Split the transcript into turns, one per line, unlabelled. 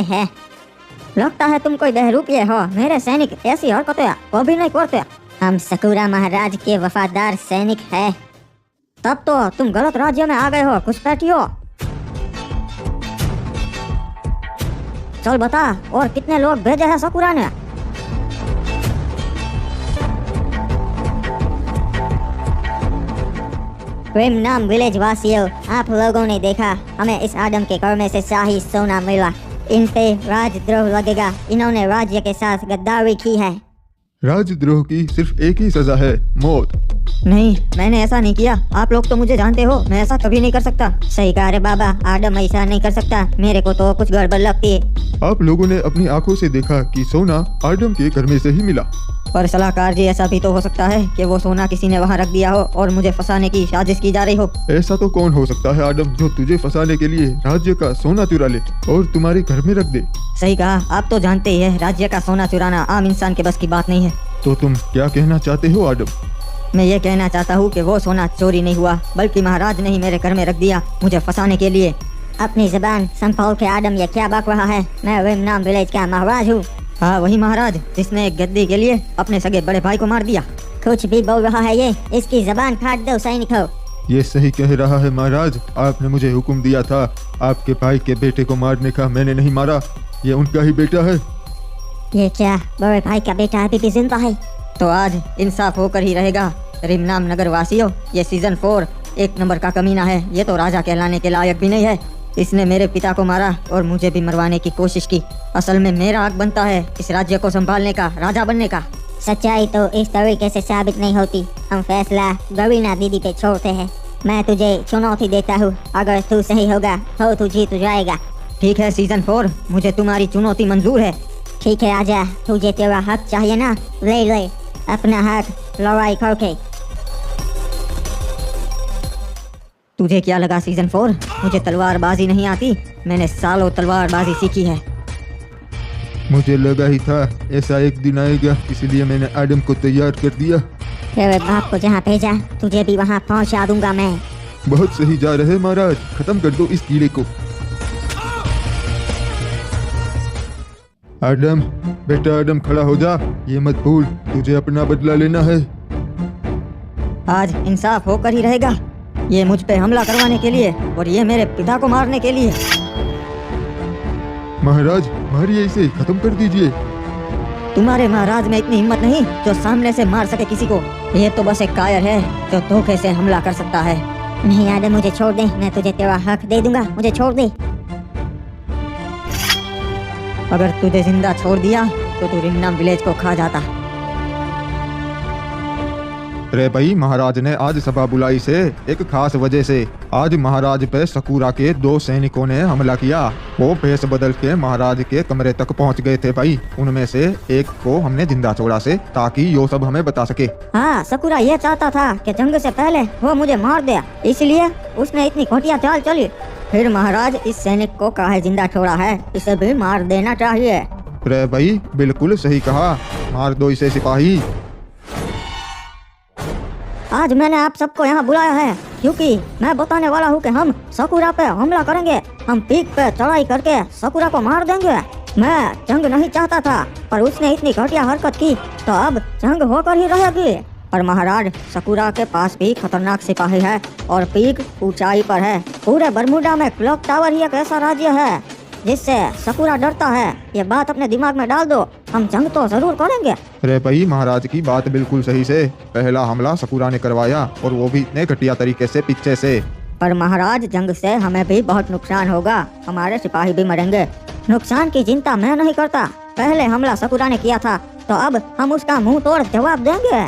है। लगता है तुम कोई बहरूपिये हो। मेरे सैनिक ऐसी हरकतें कभी नहीं करते। हम सकूरा महाराज के वफादार सैनिक हैं। तब तो तुम गलत राज्य में आ गए हो घुसपैठियो। चल बता, और कितने लोग भेजे हैं सकूरा ने? नाम विलेज वासियों, आप लोगों ने देखा हमें इस आदम के घर में से शाही सोना मिला। इन पे राजद्रोह लगेगा। इन्होंने राज्य के साथ गद्दारी की है।
राजद्रोह की सिर्फ एक ही सजा है, मौत।
नहीं, मैंने ऐसा नहीं किया। आप लोग तो मुझे जानते हो, मैं ऐसा कभी नहीं कर सकता। सही कहा रे बाबा, आदम ऐसा नहीं कर सकता। मेरे को तो कुछ गड़बड़ लगती है।
आप लोगों ने अपनी आंखों से देखा कि सोना आदम के घर में से ही मिला।
पर सलाहकार जी, ऐसा भी तो हो सकता है कि वो सोना किसी ने वहाँ रख दिया हो और मुझे फंसाने की साजिश की जा रही हो।
ऐसा तो कौन हो सकता है आदम, जो तुझे फंसाने के लिए राज्य का सोना चुरा ले और तुम्हारे घर में रख दे।
सही कहा, आप तो जानते ही है राज्य का सोना चुराना आम इंसान के बस की बात नहीं है।
तो तुम क्या कहना चाहते हो आदम?
मैं ये कहना चाहता हूँ कि वो सोना चोरी नहीं हुआ, बल्कि महाराज ने ही मेरे घर में रख दिया मुझे फंसाने के लिए। अपनी जुबान संभाल के आदम, ये क्या बक रहा है? मैं नाम विलेज का महाराज हूँ। हाँ, वही महाराज जिसने एक गद्दी के लिए अपने सगे बड़े भाई को मार दिया। कुछ भी बोल रहा है ये, इसकी जुबान काट दो सैनिक हो।
ये सही कह रहा है महाराज। आपने मुझे हुक्म दिया था आपके भाई के बेटे को मारने का, मैंने नहीं मारा। ये उनका ही बेटा है।
ये क्या, बड़े भाई का बेटा अभी भी जिंदा है? तो आज इंसाफ होकर ही रहेगा। रिमनाम नगर वासियों, ये सीजन 4 एक नंबर का कमीना है। ये तो राजा कहलाने के लायक भी नहीं है। इसने मेरे पिता को मारा और मुझे भी मरवाने की कोशिश की। असल में मेरा हक बनता है इस राज्य को संभालने का, राजा बनने का। सच्चाई तो इस तरीके से साबित नहीं होती। हम फैसला गवीना दीदी पे छोड़ते हैं। मैं तुझे चुनौती देता हूँ, अगर तू सही होगा तो तू जीत जाएगा। ठीक है सीजन 4, मुझे तुम्हारी चुनौती मंजूर है। ठीक है, आजा। तुझे तेरा हक चाहिए ना, ले ले अपना हक लड़ाई करके। तुझे क्या लगा सीजन 4 मुझे तलवारबाजी नहीं आती? मैंने सालों तलवारबाजी सीखी है।
मुझे लगा ही था ऐसा एक दिन आएगा, इसलिए मैंने आदम को तैयार कर दिया।
तेरे बाप को जहाँ भेजा तुझे भी वहाँ पहुँचा दूंगा मैं।
बहुत सही जा रहे महाराज, खत्म कर दो इस कीड़े को। आदम, बेटा आदम खड़ा हो जा। ये मत भूल, तुझे अपना बदला लेना है।
आज इंसाफ होकर ही रहेगा। ये मुझ पे हमला करवाने के लिए और ये मेरे पिता को मारने के लिए।
महाराज, मारिए इसे, खत्म कर दीजिए।
तुम्हारे महाराज में इतनी हिम्मत नहीं जो सामने से मार सके किसी को। ये तो बस एक कायर है जो धोखे से हमला कर सकता है। नहीं आदम, मुझे छोड़ दे, मैं तुझे तेरा हक दे दूंगा। मुझे छोड़ दे। अगर तुझे जिंदा छोड़ दिया तो तू रिमनाम विलेज को खा जाता।
अरे भाई, महाराज ने आज सभा बुलाई से एक खास वजह से। आज महाराज पे सकूरा के 2 सैनिकों ने हमला किया। वो भेष बदल के महाराज के कमरे तक पहुंच गए थे भाई। उनमें से एक को हमने जिंदा छोड़ा से, ताकि यो सब हमें बता सके। हाँ, सकूरा ये चाहता था कि जंग से पहले वो मुझे मार दे, इसलिए उसने इतनी घटिया चाल चली। फिर महाराज इस सैनिक को काहे जिंदा छोड़ा है, इसे भी मार देना चाहिए। अरे भाई, बिल्कुल सही कहा, मार दो इसे सिपाही।
आज मैंने आप सबको यहाँ बुलाया है क्योंकि मैं बताने वाला हूँ कि हम सकूरा पे हमला करेंगे। हम पीक पे चढ़ाई करके सकूरा को मार देंगे। मैं जंग नहीं चाहता था, पर उसने इतनी घटिया हरकत की तो अब जंग होकर ही रहेगी। पर महाराज, सकूरा के पास भी खतरनाक सिपाही है और पीक ऊंचाई पर है। पूरे बरमूडा में क्लॉक टावर ही एक ऐसा राज्य है जिससे सकूरा डरता है। ये बात अपने दिमाग में डाल दो, हम जंग तो जरूर करेंगे।
अरे भाई, महाराज की बात बिल्कुल सही से। पहला हमला सकूरा ने करवाया और वो भी इतने घटिया तरीके से, पीछे से।
पर महाराज, जंग से हमें भी बहुत नुकसान होगा, हमारे सिपाही भी मरेंगे। नुकसान की चिंता मैं नहीं करता। पहले हमला सकूरा ने किया था तो अब हम उसका मुंह तोड़ जवाब देंगे।